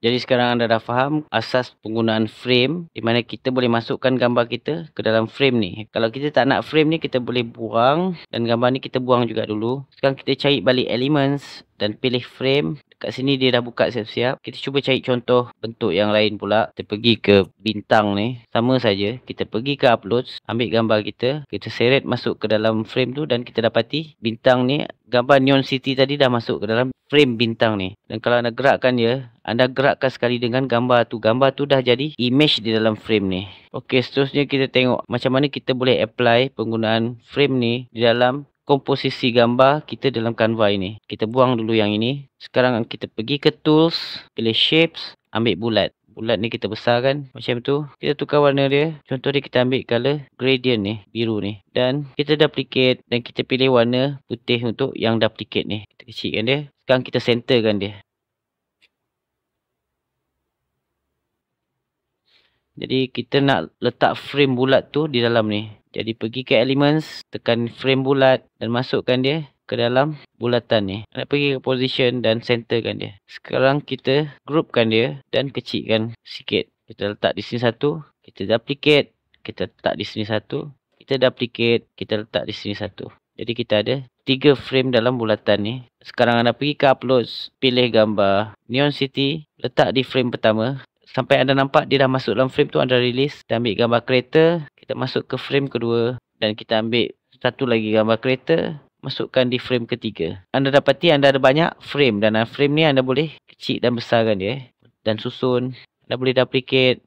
Jadi sekarang anda dah faham asas penggunaan frame di mana kita boleh masukkan gambar kita ke dalam frame ni. Kalau kita tak nak frame ni, kita boleh buang dan gambar ni kita buang juga dulu. Sekarang kita cari balik elements dan pilih frame. Dekat sini dia dah buka siap-siap. Kita cuba cari contoh bentuk yang lain pula. Kita pergi ke bintang ni. Sama saja. Kita pergi ke uploads, ambil gambar kita. Kita seret masuk ke dalam frame tu dan kita dapati bintang ni, gambar Neon City tadi dah masuk ke dalam frame bintang ni. Dan kalau anda gerakkan dia, anda gerakkan sekali dengan gambar tu. Gambar tu dah jadi image di dalam frame ni. Okey, seterusnya kita tengok macam mana kita boleh apply penggunaan frame ni di dalam komposisi gambar kita dalam Canva ini. Kita buang dulu yang ini. Sekarang kita pergi ke tools, pilih shapes, ambil bulat. Bulat ni kita besarkan macam tu. Kita tukar warna dia. Contoh dia kita ambil color gradient ni, biru ni. Dan kita duplicate dan kita pilih warna putih untuk yang duplicate ni. Kita kecilkan dia. Sekarang kita centerkan dia. Jadi kita nak letak frame bulat tu di dalam ni. Jadi pergi ke elements, tekan frame bulat dan masukkan dia ke dalam bulatan ni. Nak pergi ke position dan centerkan dia. Sekarang kita groupkan dia dan kecilkan sikit. Kita letak di sini satu, kita duplicate, kita letak di sini satu, kita duplicate, kita letak di sini satu. Jadi kita ada 3 frame dalam bulatan ni. Sekarang anda pergi ke uploads, pilih gambar Neon City, letak di frame pertama. Sampai anda nampak dia dah masuk dalam frame tu, anda release. Kita ambil gambar kereta, kita masuk ke frame kedua. Dan kita ambil satu lagi gambar kereta, masukkan di frame ketiga. Anda dapati anda ada banyak frame. Dan frame ni anda boleh kecil dan besarkan dia. Dan susun. Anda boleh duplicate.